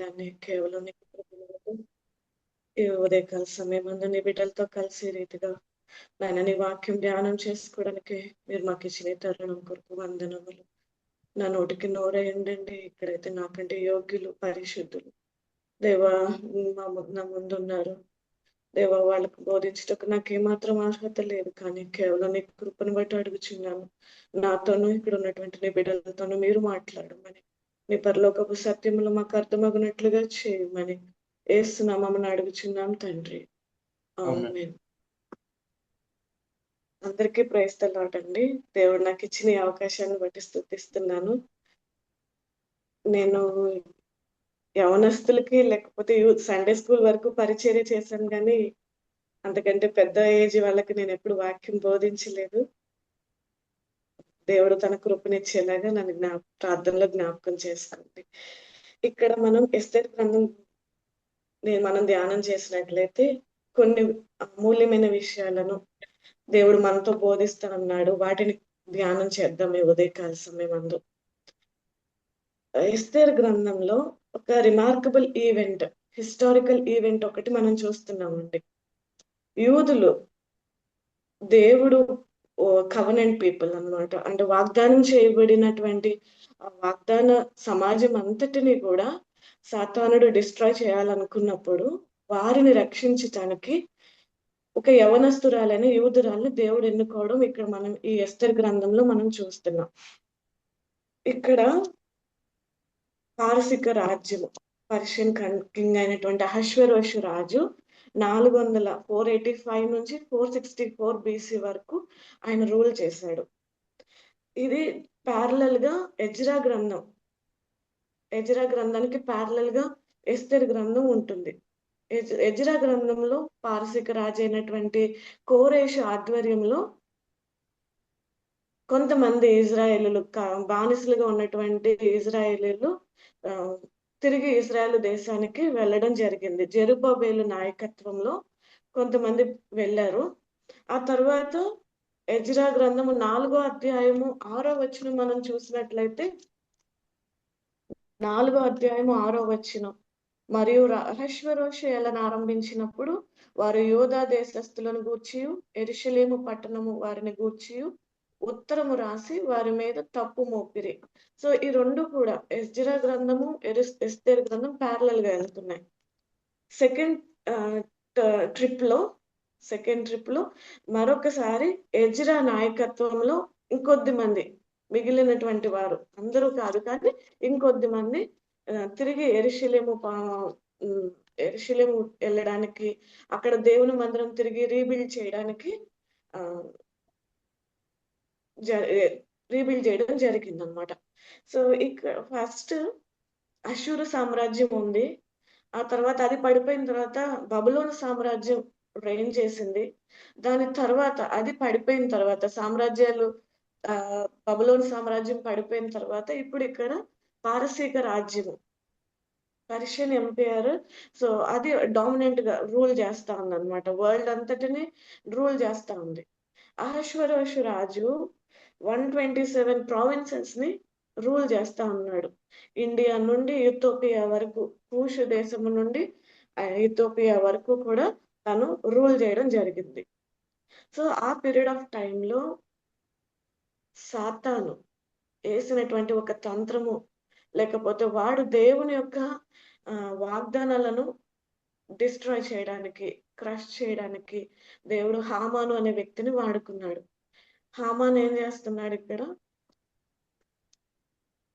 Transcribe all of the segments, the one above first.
దాన్ని కేవలం నీ కృపను ఈ ఉదయకాల సమయమందు నీ బిడ్డలతో కలిసి రీతిగా నాయన నీ వాక్యం ధ్యానం చేసుకోవడానికి మీరు మాకు ఇచ్చిన ఈ తరుణం కొరకు వందనములు. నా నోటికి నోరేయండి. ఇక్కడైతే నాకంటే యోగ్యులు, పరిశుద్ధులు దేవా నా ముందున్నారు. దేవా వాళ్ళకు బోధించటకు నాకు ఏమాత్రం అర్హత లేదు, కానీ కేవలం నీ కృపను బట్టి అడుగుచున్నాను. నాతోనూ ఇక్కడ ఉన్నటువంటి నీ బిడ్డలతోనూ మీరు మాట్లాడమని, నీ పరలోకపు సత్యములు మాకు అర్థమగినట్లుగా చేయమని ఏస్తున్నామని అడుగుచున్నాం తండ్రి. ఆమేన్. అందరికీ ప్రైజ్ ది లార్డ్ అండి. దేవుడు నాకు ఇచ్చిన ఈ అవకాశాన్ని బట్టి స్తుతిస్తున్నాను. నేను యవనస్తులకి లేకపోతే యూత్ సండే స్కూల్ వరకు పరిచర్య చేశాను, కానీ అంతకంటే పెద్ద ఏజ్ వాళ్ళకి నేను ఎప్పుడు వాక్యం బోధించలేదు. దేవుడు తన కృపనిచ్చేలాగా నన్ను ప్రార్థనలో జ్ఞాపకం చేసుకోండి. ఇక్కడ మనం ఎస్తేరు గ్రంథం మనం ధ్యానం చేసినట్లయితే కొన్ని అమూల్యమైన విషయాలను దేవుడు మనతో బోధిస్తానన్నాడు. వాటిని ధ్యానం చేద్దాం ఈ ఉదయకాల సమయమందు. ఎస్తేరు గ్రంథంలో ఒక రిమార్కబుల్ ఈవెంట్, హిస్టారికల్ ఈవెంట్ ఒకటి మనం చూస్తున్నామండి. యూదులు దేవుడు కవనెంట్ పీపుల్ అన్నమాట. అంటే వాగ్దానం చేయబడినటువంటి ఆ వాగ్దాన సమాజం అంతటిని కూడా సాతానుడు డిస్ట్రాయ్ చేయాలనుకున్నప్పుడు వారిని రక్షించటానికి ఒక యవనస్తురాలని యూదురాలని దేవుడు ఎన్నుకోవడం ఇక్కడ మనం ఈ ఎస్తేరు గ్రంథంలో మనం చూస్తున్నాం. ఇక్కడ పారసిక రాజ్యము, పర్షియన్ కింగ్ అయినటువంటి అహష్వేరోషు రాజు 485 నుంచి 464 BC వరకు ఆయన రూల్ చేశాడు. ఇది ప్యారలల్ గా ఎజ్రా గ్రంథానికి ప్యారలల్ గా ఎస్తేరు గ్రంథం ఉంటుంది. ఎజ్రా గ్రంథంలో పారసిక రాజు అయినటువంటి కోరేషు ఆధ్వర్యంలో కొంతమంది ఇజ్రాయేలీలు బానిసలుగా ఉన్నటువంటి ఇజ్రాయేలీలు తిరిగి ఇజ్రాయెల్ దేశానికి వెళ్ళడం జరిగింది. జెరుబ్బాబెలు నాయకత్వంలో కొంతమంది వెళ్ళారు. ఆ తర్వాత ఎజ్రా గ్రంథము 4వ అధ్యాయము 6వ వచనం మనం చూసినట్లయితే 4వ అధ్యాయము 6వ వచనం, మరియు అహష్వేరోషు ఏలన ఆరంభించినప్పుడు వారు యూదా దేశస్థులను గూర్చియు యెరూషలేము పట్టణము వారిని గూర్చియు ఉత్తరము రాసి వారి మీద తప్పు మోపిరి. సో ఈ రెండు కూడా ఎజ్రా గ్రంథము ఎస్తేరు గ్రంథం ప్యారలల్ గా వెళ్తున్నాయి. సెకండ్ ట్రిప్ లో మరొకసారి ఎజ్రా నాయకత్వంలో ఇంకొద్ది మంది, మిగిలినటువంటి వారు అందరూ కాదు కానీ ఇంకొద్ది మంది తిరిగి యెరూషలేము వెళ్ళడానికి, అక్కడ దేవుని మందిరం తిరిగి రీబిల్డ్ చేయడానికి రీబిల్డ్ చేయడం జరిగింది అనమాట. సో ఇక్కడ ఫస్ట్ అషూరు సామ్రాజ్యం ఉంది. ఆ తర్వాత అది పడిపోయిన తర్వాత బబులోను సామ్రాజ్యం రెయిన్ చేసింది. దాని తర్వాత అది పడిపోయిన తర్వాత సామ్రాజ్యాలు బబులోను సామ్రాజ్యం పడిపోయిన తర్వాత ఇప్పుడు ఇక్కడ పారసీక రాజ్యము, పర్షియన్ ఎంపైర్, సో అది డామినెంట్ గా రూల్ చేస్తా ఉంది అనమాట. వరల్డ్ అంతటిని రూల్ చేస్తా ఉంది. అహష్వేరోషు రాజు 127 ప్రావిన్సెస్ ని రూల్ చేస్తా ఉన్నాడు. ఇండియా నుండి ఇథియోపియా వరకు, కూషు దేశము నుండి ఇథియోపియా వరకు కూడా తను రూల్ చేయడం జరిగింది. సో ఆ పీరియడ్ ఆఫ్ టైంలో సాతాను వేసినటువంటి ఒక తంత్రము, లేకపోతే వాడు దేవుని యొక్క వాగ్దానాలను డిస్ట్రాయ్ చేయడానికి, క్రష్ చేయడానికి దేవుడు హామాను అనే వ్యక్తిని వాడుకున్నాడు. హామాన్ ఏం చేస్తున్నాడు, ఇక్కడ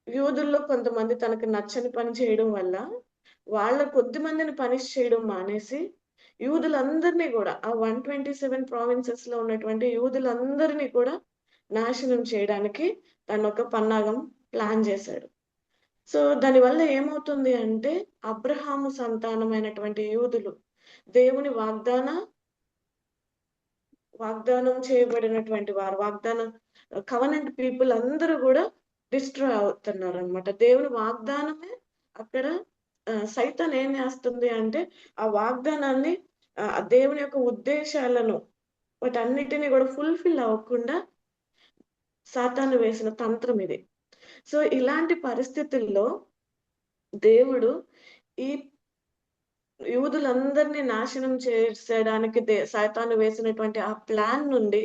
యూదుల్లో కొంతమంది తనకు నచ్చని పని చేయడం వల్ల వాళ్ళ కొద్ది మందిని పనిష్ చేయడం మానేసి యూదులందరినీ కూడా, ఆ 127 ప్రావిన్సెస్ లో ఉన్నటువంటి యూదులందరినీ కూడా నాశనం చేయడానికి తను ఒక పన్నాగం ప్లాన్ చేశాడు. సో దానివల్ల ఏమవుతుంది అంటే అబ్రహాము సంతానమైనటువంటి యూదులు, దేవుని వాగ్దానం చేయబడినటువంటి వారు, కవనెంట్ పీపుల్ అందరూ కూడా డిస్ట్రాయ్ అవుతున్నారు అనమాట. దేవుని వాగ్దానమే అక్కడ సైతాన్ ఏం చేస్తుంది అంటే ఆ వాగ్దానాన్ని, దేవుని యొక్క ఉద్దేశాలను వాటన్నిటిని కూడా ఫుల్ఫిల్ అవ్వకుండా సాతాను వేసిన తంత్రం ఇది. సో ఇలాంటి పరిస్థితుల్లో దేవుడు ఈ యూదులందరినీ నాశనం చేసేయడానికి సైతాను వేసినటువంటి ఆ ప్లాన్ నుండి,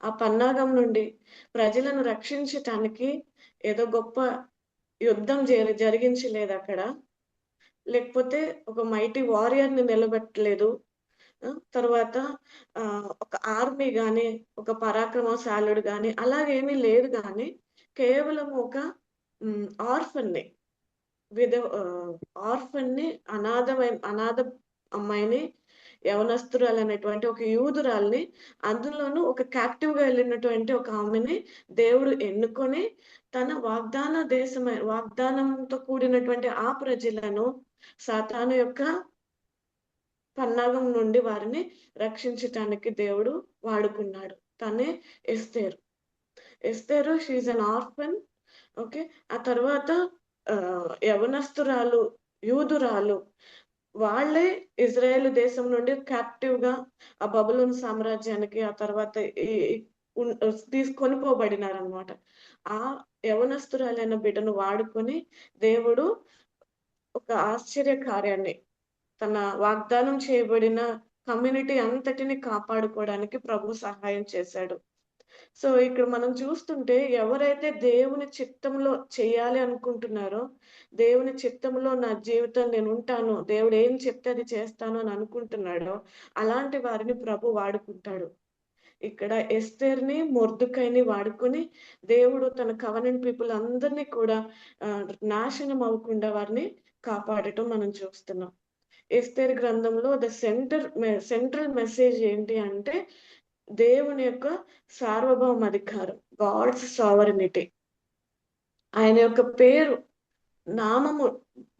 ఆ పన్నాగం నుండి ప్రజలను రక్షించటానికి ఏదో గొప్ప యుద్ధం జరిగించలేదక్కడ. లేకపోతే ఒక మైటీ వారియర్‌ని నిలబెట్టలేదు. తర్వాత ఒక ఆర్మీ గాని, ఒక పరాక్రమశాలుడు గాని అలాగేమీ లేదు గానీ, కేవలం ఒక హ్మ్. విధవ ఆర్ఫన్‌ని అనాథ అమ్మాయిని, యవనస్తురాలైనటువంటి ఒక యూదురాలిని, అందులోనూ ఒక క్యాప్టివ్‌గా ఎళ్ళినటువంటి ఒక ఆమెని దేవుడు ఎన్నుకొని, తన వాగ్దానంతో కూడినటువంటి ఆ ప్రజలను సాతాను యొక్క పన్నాగం నుండి వారిని రక్షించటానికి దేవుడు వాడుకున్నాడు. తనే Esther. Esther she is an orphan. Okay. ఆ తర్వాత యవనస్తురాలు, యూదురాలు వాళ్ళే ఇజ్రాయేలు దేశం నుండి క్యాప్టివ్‌గా ఆ బబులోను సామ్రాజ్యానికి ఆ తర్వాత ఈ ఉన్ తీసుకొని పోబడినారనమాట. ఆ యవనస్తురాలైన బిడ్డను వాడుకొని దేవుడు ఒక ఆశ్చర్య కార్యాన్ని తన వాగ్దానం చేయబడిన కమ్యూనిటీ అంతటిని కాపాడుకోవడానికి ప్రభు సహాయం చేశాడు. సో, ఇక్కడ మనం చూస్తుంటే ఎవరైతే దేవుని చిత్తంలో చేయాలి అనుకుంటున్నారో, దేవుని చిత్తంలో నా జీవితం నేనుంటాను, దేవుడు ఏం చెప్తే అది చేస్తాను అని అనుకుంటున్నాడో, అలాంటి వారిని ప్రభు వాడుకుంటాడు. ఇక్కడ ఎస్తేర్‌ని, మొర్దెకైని వాడుకొని దేవుడు తన కవెనెంట్ పీపుల్ అందరిని కూడా నాశనం అవ్వకుండా వారిని కాపాడటం మనం చూస్తున్నాం. ఎస్తేరు గ్రంథంలో సెంట్రల్ మెసేజ్ ఏంటి అంటే, దేవుని యొక్క సార్వభౌమాధికారం. God's sovereignty. ఆయన యొక్క పేరు, నామము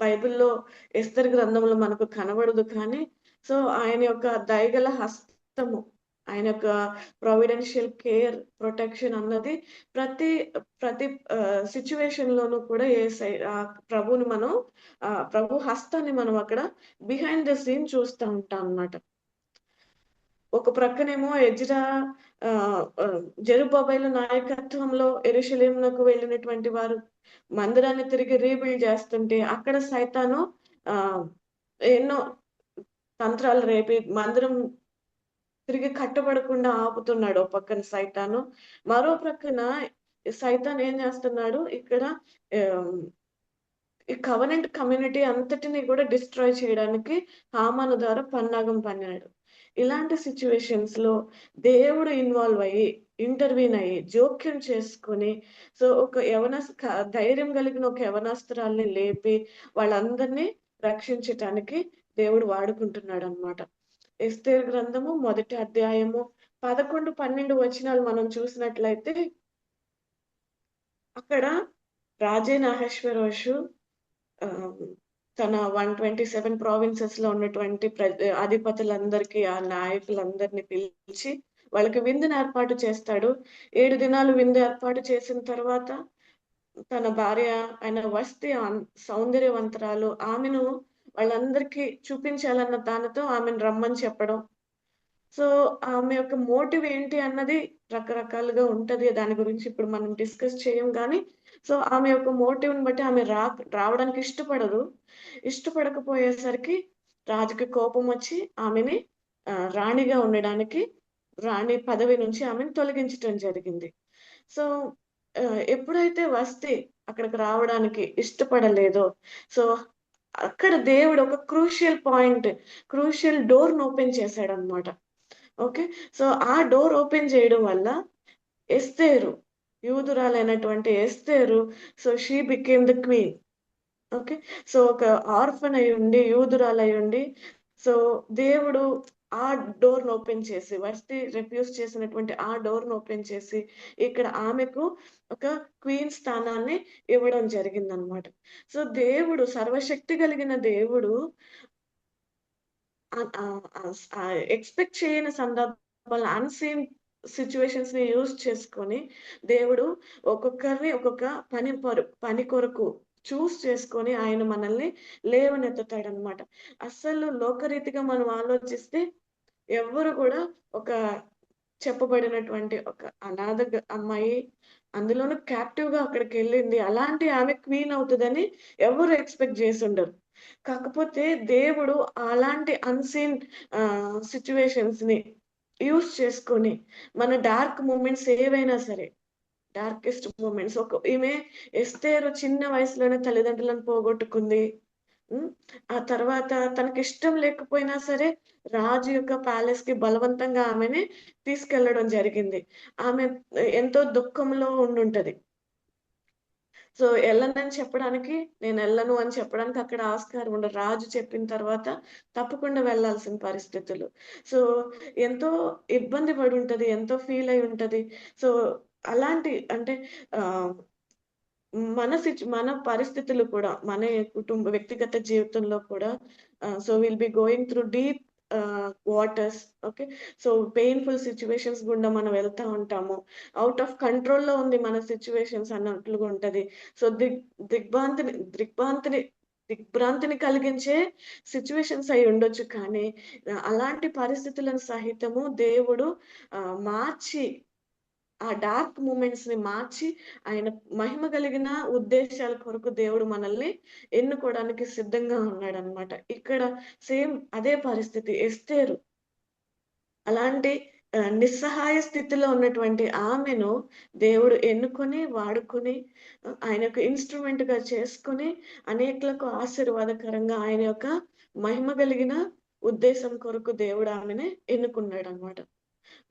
బైబిల్‌లో ఎస్తేరు గ్రంథంలో మనకు కనబడదు కానీ, సో ఆయన యొక్క దయగల హస్తము, ఆయన యొక్క ప్రొవిడెన్షియల్ కేర్, ప్రొటెక్షన్ అన్నది ప్రతి ప్రతి సిట్యుయేషన్‌లోనూ కూడా ప్రభువుని మనం ప్రభు హస్తాన్ని మనం అక్కడ బిహైండ్ ద సీన్ చూస్తా ఉంటాం అన్నమాట. ఒక ప్రక్కనేమో ఎజ్రా జెరుబ్బయలు నాయకత్వంలో యెరూషలేమునకు వెళ్ళినటువంటి వారు మందిరాన్ని తిరిగి రీబిల్డ్ చేస్తుంటే, అక్కడ సైతాను ఆహ్, ఎన్నో తంత్రాలు రేపి మందిరం తిరిగి కట్టబడకుండా ఆపుతున్నాడు ఓ పక్కన సైతాను. మరో ప్రక్కన సైతాన్ ఏం చేస్తున్నాడు ఇక్కడ ఆహ్, ఈ కవెనెంట్ కమ్యూనిటీ అంతటిని కూడా డిస్ట్రాయ్ చేయడానికి హామాను ద్వారా పన్నాగం పన్నాడు. ఇలాంటి సిట్యుయేషన్స్‌లో దేవుడు ఇన్వాల్వ్ అయ్యి, ఇంటర్వీన్ అయ్యి, జోక్యం చేసుకొని, సో ఒక ధైర్యం కలిగిన ఒక యవనస్తురాల్ని లేపి, వాళ్ళందరినీ రక్షించటానికి దేవుడు వాడుకుంటున్నాడనమాట. ఎస్తేరు గ్రంథము మొదటి అధ్యాయము 11, 12 వచనాలు మనం చూసినట్లయితే, అక్కడ రాజైన అహష్వేరోషు తన 127 ప్రావిన్సెస్‌లో ఉన్నటువంటి అధిపతులందరికీ, ఆ నాయకులందరిని పిలిచి వాళ్ళకి విందును ఏర్పాటు చేస్తాడు. 7 దినాలు విందు ఏర్పాటు చేసిన తర్వాత తన భార్య అయిన వష్టి సౌందర్యవంతురాలు, ఆమెను వాళ్ళందరికీ చూపించాలన్న దానితో ఆమెను రమ్మని చెప్పడం. సో, ఆమె యొక్క మోటివ్ ఏంటి అన్నది రకరకాలుగా ఉంటది. దాని గురించి ఇప్పుడు మనం డిస్కస్ చేయం గానీ, సో, ఆమె యొక్క మోటివ్‌ని బట్టి ఆమె రావడానికి ఇష్టపడదు. ఇష్టపడకపోయేసరికి రాజుకి కోపమొచ్చి ఆమెని రాణిగా ఉండడానికి, రాణి పదవి నుంచి ఆమెను తొలగించటం జరిగింది. సో, ఎప్పుడైతే వస్తే అక్కడికి రావడానికి ఇష్టపడలేదో, సో, అక్కడ దేవుడు ఒక క్రూషియల్ డోర్‌ని ఓపెన్ చేశాడన్నమాట. ఓకే. సో, ఆ డోర్ ఓపెన్ చేయడం వల్ల ఎస్తేరు, యూదురాలైనటువంటి Esther, so, she became the queen. Okay. So, ఒక ఆర్ఫన్ అయ్యుండి, యూదురాలయ్యుండి, సో, దేవుడు ఆ డోర్‌ని ఓపెన్ చేసి, వష్టి రిఫ్యూజ్ చేసినటువంటి ఆ డోర్‌ని ఓపెన్ చేసి, ఇక్కడ ఆమెకు ఒక క్వీన్ స్థానాన్ని ఇవ్వడం జరిగిందనమాట. సో, దేవుడు సర్వశక్తి కలిగిన దేవుడు ఎక్స్‌పెక్ట్ చేయని సందర్భాల్లో అన్‌సీన్ సిట్యుయేషన్స్‌ని యూజ్ చేసుకొని, దేవుడు ఒక్కొక్కరిని ఒక్కొక్క పని కొరకు చేసుకొని ఆయన మనల్ని లేవనెత్తుతాడనమాట. అస్సలు లోకరీతిగా మనం ఆలోచిస్తే ఎవ్వరు కూడా ఒక చెప్పబడినటువంటి ఒక అనాథ అమ్మాయి, అందులోనూ క్యాప్టివ్‌గా అక్కడికెళ్ళింది. అలాంటి ఆమె క్వీన్ అవుతదని ఎవరు ఎక్స్‌పెక్ట్ చేసుండరు. కాకపోతే దేవుడు అలాంటి అన్‌సీన్ సిట్యుయేషన్స్‌ని యూజ్ చేసుకొని, మన డార్క్ మూమెంట్స్ ఏవైనా సరే, డార్కెస్ట్ మూమెంట్స్ ఈమె ఎస్తేరు చిన్న వయసులోనే తల్లిదండ్రులను పోగొట్టుకుంది. హ్మ్. ఆ తర్వాత తనకిష్టం లేకపోయినా సరే, రాజు యొక్క ప్యాలెస్‌కి బలవంతంగా ఆమెని తీసుకెళ్లడం జరిగింది. ఆమె ఎంతో దుఃఖంలో ఉండుంటది. సో, ఎళ్ళనని చెప్పడానికి, నేనెళ్ళను అని చెప్పడానికి అక్కడ ఆస్కారం ఉండదు. రాజు చెప్పిన తర్వాత తప్పకుండా వెళ్ళాల్సిన పరిస్థితులు. సో, ఎంతో ఇబ్బంది పడుంటది. ఎంతో ఫీలయ్యి ఉంటది. సో, అలాంటి అంటే ఆహ్, మన పరిస్థితులు కూడా, మన వ్యక్తిగత జీవితంలో కూడా so, will be going through deep waters. Okay. So, painful situations గుండా మనం వెళ్తా ఉంటాము. ఔట్ ఆఫ్ కంట్రోల్‌లో ఉంది మన సిట్యుయేషన్స్ అన్నట్లుగా ఉంటది. సో, దిగ్భ్రాంతిని దిగ్భ్రాంతిని దిగ్భ్రాంతిని కలిగించే సిట్యుయేషన్స్ అయ్యుండొచ్చు. కానీ అలాంటి పరిస్థితులను సహితము దేవుడు మార్చి, ఆ డార్క్ మూమెంట్స్‌ని మార్చి, ఆయన మహిమ కలిగిన ఉద్దేశాల కొరకు దేవుడు మనల్ని ఎన్నుకోవడానికి సిద్ధంగా ఉన్నాడనమాట. ఇక్కడ సేమ్ అదే పరిస్థితి ఎస్తేరు. అలాంటి నిస్సహాయ స్థితిలో ఉన్నటువంటి ఆమెను దేవుడు ఎన్నుకొని, వాడుకొని ఆయనకు ఇన్‌స్ట్రుమెంట్‌గా చేసుకొని, అనేకులకు ఆశీర్వాదకరంగా ఆయన యొక్క మహిమ కలిగిన ఉద్దేశం కొరకు దేవుడు ఆమెని ఎన్నుకున్నాడనమాట.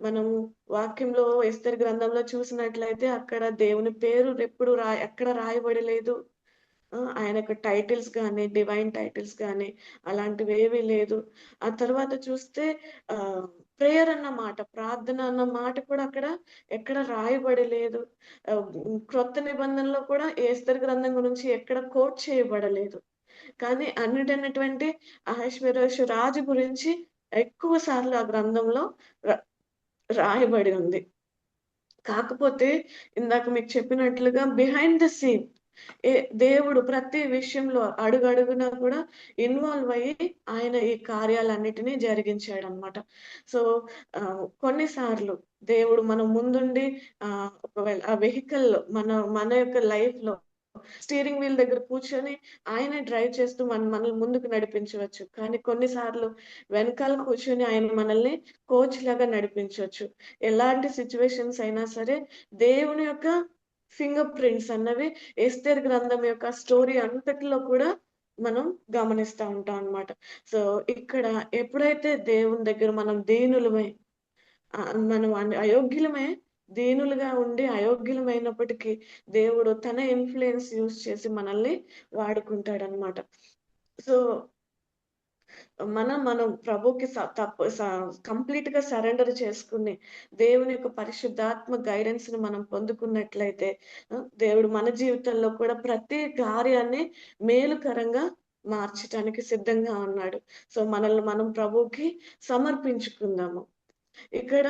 మనము వాక్యంలో ఎస్తెరు గ్రంథంలో చూసినట్లయితే అక్కడ దేవుని పేరు ఎప్పుడు ఎక్కడ రాయబడి లేదు. ఆయనకు టైటిల్స్ గాని, డివైన్ టైటిల్స్ గాని అలాంటివేవీ లేదు. ఆ తర్వాత చూస్తే ప్రేయర్ అన్న మాట, ప్రార్థన అన్న మాట కూడా అక్కడ ఎక్కడ రాయబడి లేదు. క్రొత్త నిబంధనలో కూడా ఎస్తెరు గ్రంథం గురించి ఎక్కడ కోట్ చేయబడలేదు. కానీ అన్నిటన్నటువంటి అహష్వేరోషు రాజు గురించి ఎక్కువ సార్లు ఆ గ్రంథంలో ర రాయబడి ఉంది. కాకపోతే ఇందాక మీకు చెప్పినట్లుగా బిహైండ్ ద సీన్ ఏ దేవుడు ప్రతి విషయంలో అడుగడుగునా కూడా ఇన్వాల్వ్ అయ్యి ఆయన ఈ కార్యాలన్నిటిని జరిగించాడనమాట. సో, కొన్నిసార్లు దేవుడు మన ముందుండి ఒకవేళ ఆ వెహికల్‌లో మన యొక్క లైఫ్‌లో స్టీరింగ్ వీల్ దగ్గర కూర్చొని ఆయనే డ్రైవ్ చేస్తూ మనల్ని ముందుకు నడిపించవచ్చు. కానీ కొన్నిసార్లు వెనకాల కూర్చొని ఆయన మనల్ని కోచ్ లాగా నడిపించొచ్చు. ఎలాంటి సిట్యుయేషన్స్ అయినా సరే దేవుని యొక్క ఫింగర్ ప్రింట్స్ అన్నవి ఎస్తేరు గ్రంథం యొక్క స్టోరీ అంతటిలో కూడా మనం గమనిస్తా ఉంటాం అన్నమాట. సో, ఇక్కడ ఎప్పుడైతే దేవుని దగ్గర మనం దీనులమై మనం అయోగ్యులమే. దీనులుగా ఉండి అయోగ్యులమైనప్పటికీ దేవుడు తన ఇన్‌ఫ్లూయెన్స్ యూజ్ చేసి మనల్ని వాడుకుంటాడనమాట. సో, మనం ప్రభుకి కంప్లీట్‌గా సరెండర్ చేసుకుని, దేవుని యొక్క పరిశుద్ధాత్మ గైడెన్స్‌ని మనం పొందుకున్నట్లయితే, దేవుడు మన జీవితంలో కూడా ప్రతి కార్యాన్ని మేలుకరంగా మార్చటానికి సిద్ధంగా ఉన్నాడు. సో, మనల్ని మనం ప్రభువుకి సమర్పించుకుందాము. ఇక్కడ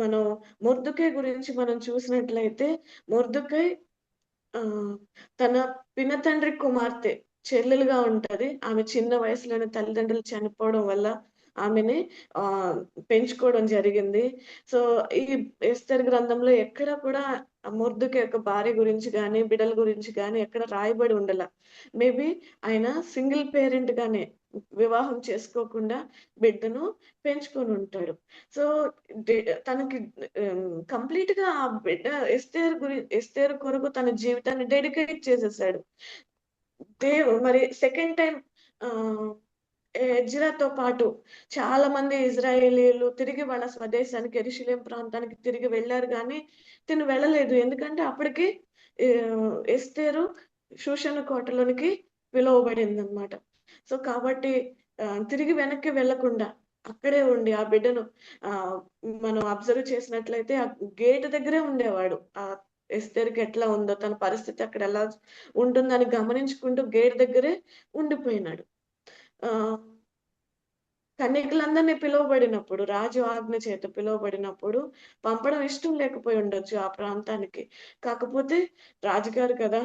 మనం మొర్దెకై గురించి మనం చూసినట్లయితే, మొర్దెకై ఆహ్, తన పినతండ్రి కుమార్తె చెల్లెలుగా ఉంటది. ఆమె చిన్న వయసులోనే తల్లిదండ్రులు చనిపోవడం వల్ల ఆమెని ఆహ్, పెంచుకోవడం జరిగింది. సో, ఈ ఎస్తెరు గ్రంథంలో ఎక్కడ కూడా మొర్దెకై యొక్క భార్య గురించి గాని, బిడ్డల గురించి గాని ఎక్కడ రాయబడి ఉండల. మేబీ ఆయన సింగిల్ పేరెంట్ గానే వివాహం చేసుకోకుండా బిడ్డను పెంచుకొనుంటాడు. సో, డే తనకి కంప్లీట్‌గా ఆ బిడ్డ ఎస్తేరు కొరకు తన జీవితాన్ని డెడికేట్ చేసేసాడు. మరి సెకండ్ టైమ్ ఆహ్, ఎజ్రాతో పాటు చాలా మంది ఇజ్రాయేలీయులు తిరిగి వాళ్ళ స్వదేశానికి యెరూషలేం ప్రాంతానికి తిరిగి వెళ్లారు గానీ, తిను వెళ్ళలేదు. ఎందుకంటే అప్పటికి ఎస్తేరు షూషను కోటలోనికి పిలువబడిందనమాట. సో, కాబట్టి తిరిగి వెనక్కి వెళ్ళకుండా అక్కడే ఉండి ఆ బిడ్డను ఆహ్, మనం అబ్జర్వ్ చేసినట్లయితే ఆ గేట్ దగ్గరే ఉండేవాడు. ఎస్తేరుకి ఎట్లా ఉందో, తన పరిస్థితి అక్కడ ఎలా ఉంటుందని గమనించుకుంటూ గేట్ దగ్గరే ఉండిపోయినాడు. ఆహ్, కన్యకలందరిని పిలువబడినప్పుడు, రాజు ఆజ్ఞ చేత పిలువబడినప్పుడు పంపడం ఇష్టం లేకపోయి ఉండొచ్చు ఆ ప్రాంతానికి. కాకపోతే రాజుగారు కదా!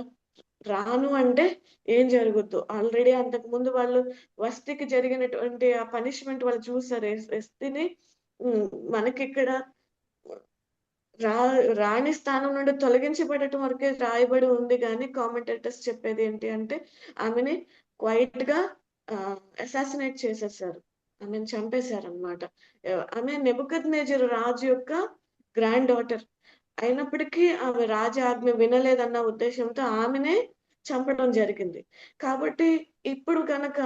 రాను అంటే ఏం జరుగుద్దో. ఆల్రెడీ అంతకుముందు వాళ్ళు వస్తికి జరిగినటువంటి ఆ పనిష్మెంట్ వాళ్ళు చూసారు. ఎస్తిని హ్మ్. మనకిక్కడ రా రాణి స్థానం నుండి తొలగించబడటం వరకే రాయబడి ఉంది గానీ, కామెంటేటర్స్ చెప్పేదేంటి అంటే, ఆమెని క్వైట్‌గా అసాసినేట్ చేసేసారు. ఆమెను చంపేశారనమాట. ఆమె నెబుకద్నెజరు రాజు యొక్క గ్రాండ్ డాటర్. అయినప్పటికీ ఆమె రాజ ఆజ్ఞ వినలేదన్న ఉద్దేశంతో ఆమెనే చంపడం జరిగింది. కాబట్టి ఇప్పుడు గనక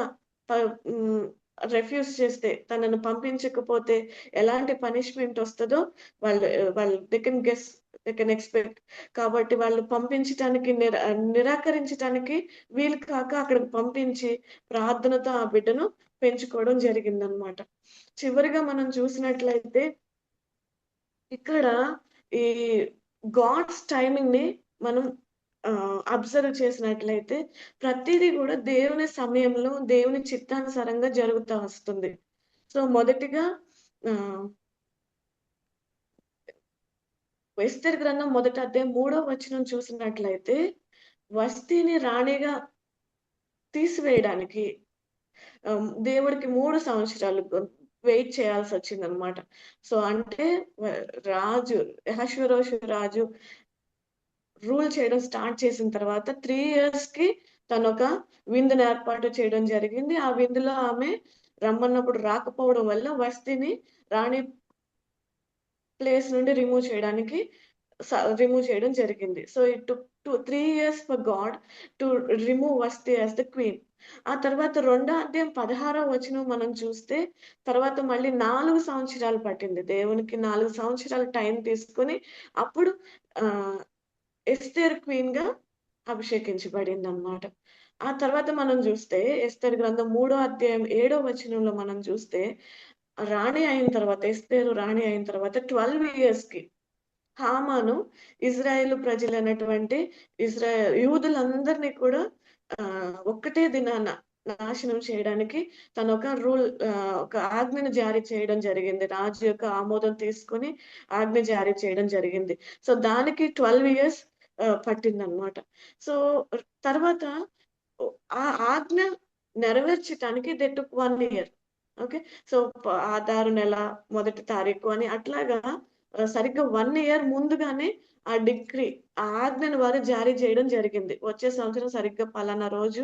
ప హ్మ్. రిఫ్యూజ్ చేస్తే, తనను పంపించకపోతే ఎలాంటి పనిష్మెంట్ వస్తదో వాళ్ళు వాళ్ళు దే కెన్ ఎక్స్‌పెక్ట్. కాబట్టి వాళ్ళు పంపించటానికి నిరాకరించటానికి వీలు కాక అక్కడికి పంపించి ప్రార్థనతో ఆ బిడ్డను పెంచుకోవడం జరిగిందనమాట. చివరిగా మనం చూసినట్లయితే ఇక్కడ ఈ గాడ్స్ టైమింగ్‌ని మనం అబ్జర్వ్ చేసినట్లయితే ప్రతీదీ గూడా దేవుని సమయంలో, దేవుని చిత్తానుసారంగా జరుగుతా వస్తుంది. సో, మొదటిగా ఆహ్, ఎస్తేరు గ్రంథం మొదటి అధ్యాయం 3వ వచనం చూసినట్లయితే, వస్తీని రాణిగా తీసివేయడానికి దేవుడికి 3 సంవత్సరాలు వెయిట్ చేయాల్సొచ్చిందనమాట. సో, అంటే వ రాజు అహష్వేరోషు రాజు రూల్ చేయడం స్టార్ట్ చేసిన తర్వాత 3 ఇయర్స్‌కి తనొక విందుని ఏర్పాటు చేయడం జరిగింది. ఆ విందులో ఆమె రమ్మన్నప్పుడు రాకపోవడం వల్ల వస్థిని రాణి ప్లేస్ నుండి రిమూవ్ చేయడం జరిగింది. So, it took 3 years for God to remove Vashti as the queen. ఆ తర్వాత రెండో అధ్యాయం 16వ వచనం మనం చూస్తే, తర్వాత మళ్ళీ 4 సంవత్సరాలు పట్టింది. దేవునికి 4 సంవత్సరాలు టైం తీసుకొని అప్పుడు ఆహ్ ఎస్తేర్ క్వీన్‌గా అభిషేకించబడిందనమాట. ఆ తర్వాత మనం జూస్తే ఎస్తేర్ గ్రంథం 3 అధ్యాయం 7 వచనంలో మనం చూస్తే రాణి అయిన తర్వాత ఎస్తేరు రాణి అయిన తర్వాత 12 ఇయర్స్‌కి హామాను ఇజ్రాయేలు ప్రజలైనటువంటి యూదులందరిని కూడా ఒక్కటే దినాన నాశనం చేయడానికి ఒక ఆజ్ఞను జారీ చేయడం జరిగింది. రాజు యొక్క ఆమోదం తీసుకొని ఆజ్ఞ జారీ చేయడం జరిగింది. సో, దానికి 12 ఇయర్స్ పట్టిందనమాట. సో, తర్వాత ఒ ఆ ఆజ్ఞ నెరవేర్చటానికి they took 1 year. Okay. So, ఆదారు నెల మొదటి తారీఖు అని అట్లాగా సరిగ్గా 1 ఇయర్ ముందుగానే ఆ డిక్రీ, ఆ ఆజ్ఞను వారు జారీ చేయడం జరిగింది. వచ్చే సంవత్సరం సరిగ్గా పలానా రోజు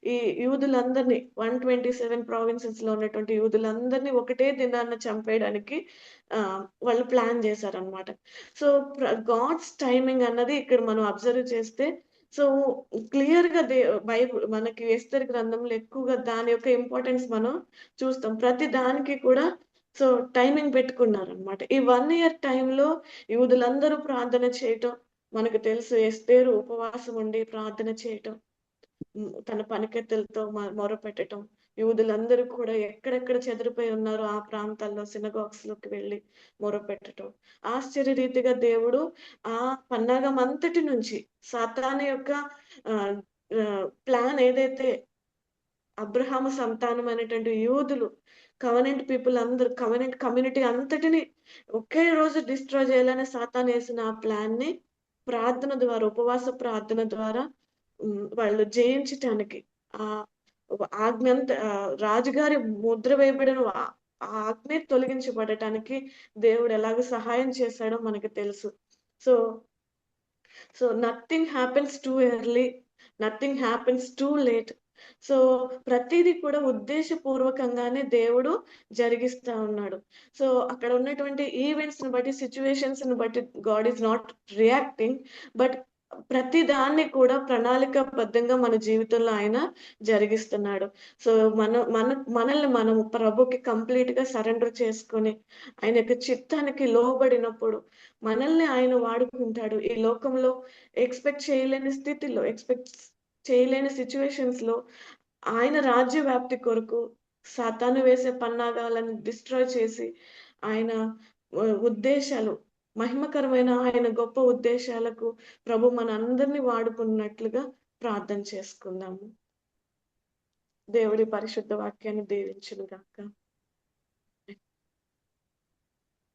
ఈ యూదులందరిని 127 ప్రావిన్సెస్‌లో ఉన్నటువంటి యూదులందరిని ఒకటే దినాన చంపేయడానికి వాళ్ళు ప్లాన్ చేశారనమాట. సో, గాడ్స్ టైమింగ్ అన్నది ఇక్కడ మనం అబ్జర్వ్ చేస్తే సో, క్లియర్‌గా మనకి ఎస్తేరు గ్రంథంలో ఎక్కువగా దాని యొక్క ఇంపార్టెన్స్ మనం చూస్తాం. ప్రతి దానికి కూడా సో, టైమింగ్ పెట్టుకున్నారనమాట. ఈ 1 ఇయర్ టైమ్‌లో యూదులందరూ ప్రార్థన చేయటం, మనకు తెలుసు ఎస్తేరు ఉపవాసం ఉండి ప్రార్థన చేయటం. తన పనికెత్తెలతో మొరపెట్టటం. యూదులందరూ కూడా ఎక్కడెక్కడ చెదిరిపోయి ఉన్నారో ఆ ప్రాంతాల్లో సినగాగ్స్‌లోకి వెళ్లి మొరపెట్టటం. ఆశ్చర్యరీతిగా దేవుడు ఆ పన్నాగమంతటి నుంచి సాతాను యొక్క ఆహ్, ప్లాన్ ఏదైతే అబ్రహాము సంతానమైనటువంటి యూదులు కవెనెంట్ కమ్యూనిటీ అంతటిని ఒకే రోజు డిస్ట్రాయ్ చేయాలని సాతానేసిన ఆ ప్లాన్‌ని ఉపవాస ప్రార్థన ద్వారా వాళ్ళు జయించటానికి ఆహ్, రాజుగారి ముద్ర వేయబడిన ఆ ఆజ్ఞ తొలగించబడటానికి దేవుడు ఎలాగో సహాయం చేశాడో మనకు తెలుసు. So so, nothing happens too early. Nothing happens too late. So, ప్రతీది కూడా ఉద్దేశపూర్వకంగానే దేవుడు జరిగిస్తా ఉన్నాడు. సో, అక్కడ ఉన్నటువంటి ఈవెంట్స్‌ని బట్టి, సిట్యుయేషన్స్‌ని బట్టి God is not reacting. But ప్రతి దాన్ని కూడా ప్రణాళికాబద్ధంగా మన జీవితంలో ఆయన జరిగిస్తున్నాడు. సో, మనల్ని మనం ప్రభుకి కంప్లీట్‌గా సరెండర్ చేసుకొని, ఆయన యొక్క చిత్తానికి లోబడినప్పుడు మనల్ని ఆయన వాడుకుంటాడు. ఈ లోకంలో ఎక్స్‌పెక్ట్ చేయలేని స్థితిలో, ఎక్స్‌పెక్ట్ చేయలేని సిట్యుయేషన్స్‌లో ఆయన రాజ్య వ్యాప్తి కొరకు సాతాను వేసే పన్నాగాలను డిస్ట్రాయ్ చేసి, ఆయన ఉద్దేశాలు మహిమకరమైన ఆయన గొప్ప ఉద్దేశాలకు ప్రభు మనందరిని వాడుకున్నట్లుగా ప్రార్థన చేసుకుందాము. దేవుడి పరిశుద్ధ వాక్యాన్ని దీవించును గాక.